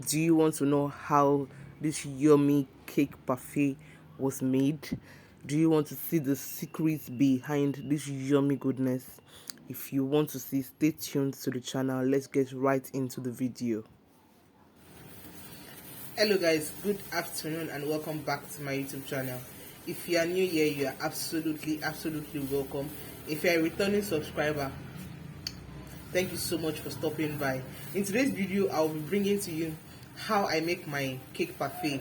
Do you want to know how this yummy cake parfait was made? Do you want to see the secrets behind this yummy goodness? If you want to see, stay tuned to the channel. Let's get right into the video. Hello guys, good afternoon and welcome back to my YouTube channel. If you are new here, you are absolutely welcome. If you are a returning subscriber, thank you so much for stopping by. In today's video, I'll be bringing to you how I make my cake parfait.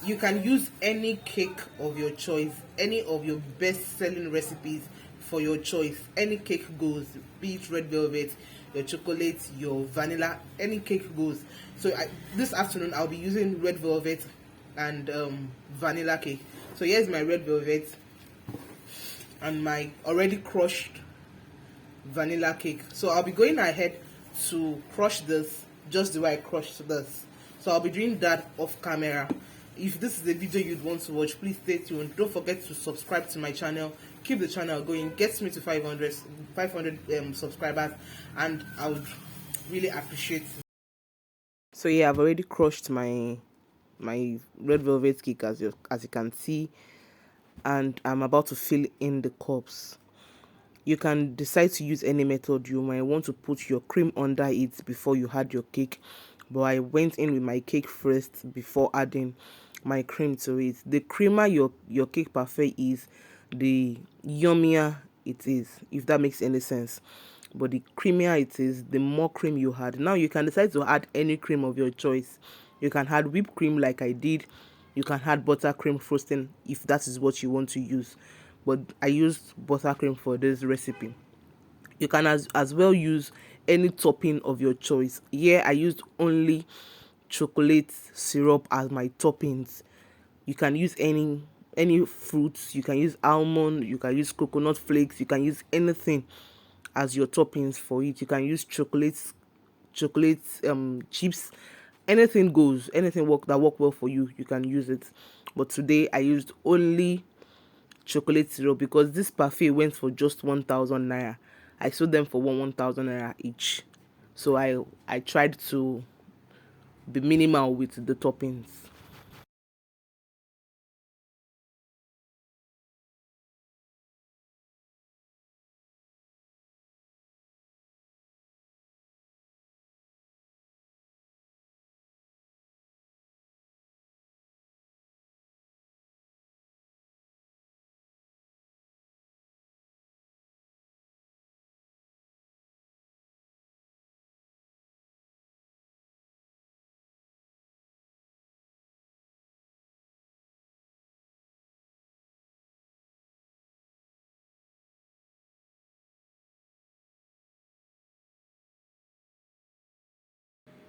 You can use any cake of your choice, any of your best-selling recipes for your choice. Any cake goes, be it red velvet, your chocolate, your vanilla, any cake goes. So this afternoon, I'll be using red velvet and vanilla cake. So here's my red velvet and my already crushed vanilla cake. So I'll be going ahead to crush this just the way I crushed this. So I'll be doing that off camera. If this is a video you'd want to watch, please stay tuned. Don't forget to subscribe to my channel. Keep the channel going. Get me to 500 subscribers, and I would really appreciate it. So yeah, I've already crushed my red velvet cake as you can see, and I'm about to fill in the cups. You can decide to use any method. You might want to put your cream under it before you add your cake, but I went in with my cake first before adding my cream to it. The creamer your cake parfait is, the yummier it is, if that makes any sense. But the creamier it is, the more cream you add. Now you can decide to add any cream of your choice. You can add whipped cream like I did. You can add buttercream frosting if that is what you want to use, but I used buttercream for this recipe. You can as well use any topping of your choice. Here I used only chocolate syrup as my toppings. You can use any fruits. You can use almond, you can use coconut flakes, you can use anything as your toppings for it. You can use chocolate chips. Anything goes, anything work well for you, you can use it. But today I used only chocolate syrup because this parfait went for just 1,000 naira. I sold them for 1,000 naira each. So I tried to be minimal with the toppings.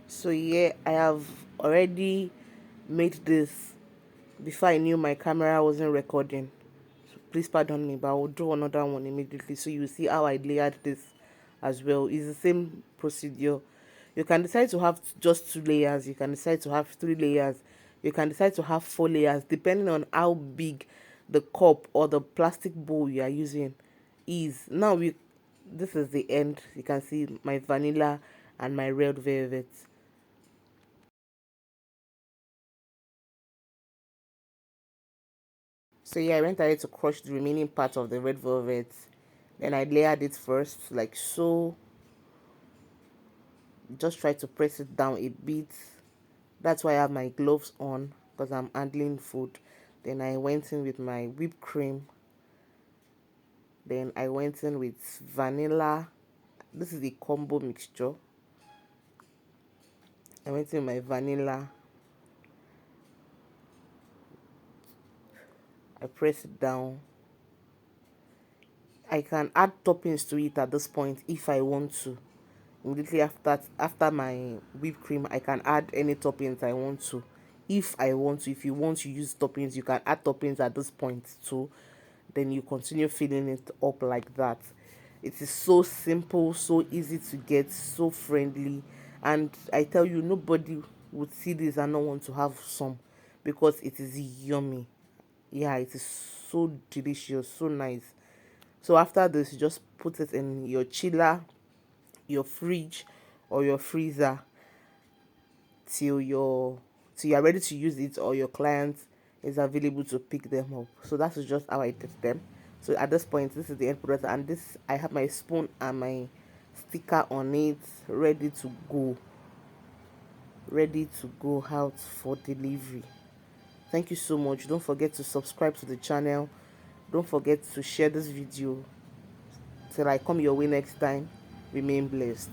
So yeah, I have already made this before I knew my camera wasn't recording. So please pardon me, but I will do another one immediately so you see how I layered this as well. It's the same procedure. You can decide to have just 2 layers. You can decide to have 3 layers. You can decide to have 4 layers depending on how big the cup or the plastic bowl you are using is. Now this is the end. You can see my vanilla and my red velvet. So yeah, I went ahead to crush the remaining part of the red velvet. Then I layered it first, like so. Just try to press it down a bit. That's why I have my gloves on, because I'm handling food. Then I went in with my whipped cream. Then I went in with vanilla. This is a combo mixture. I went in with my vanilla. I press it down. I can add toppings to it at this point if I want to. Immediately after my whipped cream, I can add any toppings I want to. If I want to, if you want to use toppings, you can add toppings at this point too. Then you continue filling it up like that. It is so simple, so easy to get, so friendly, and I tell you, nobody would see this and not want to have some, because it is yummy. Yeah, it is so delicious, so nice. So after this, you just put it in your chiller, your fridge, or your freezer. till you are ready to use it, or your client is available to pick them up. So that is just how I did them. So at this point, this is the end product, and this, I have my spoon and my sticker on it, ready to go out for delivery. Thank you so much. Don't forget to subscribe to the channel. Don't forget to share this video. Till I come your way next time, remain blessed.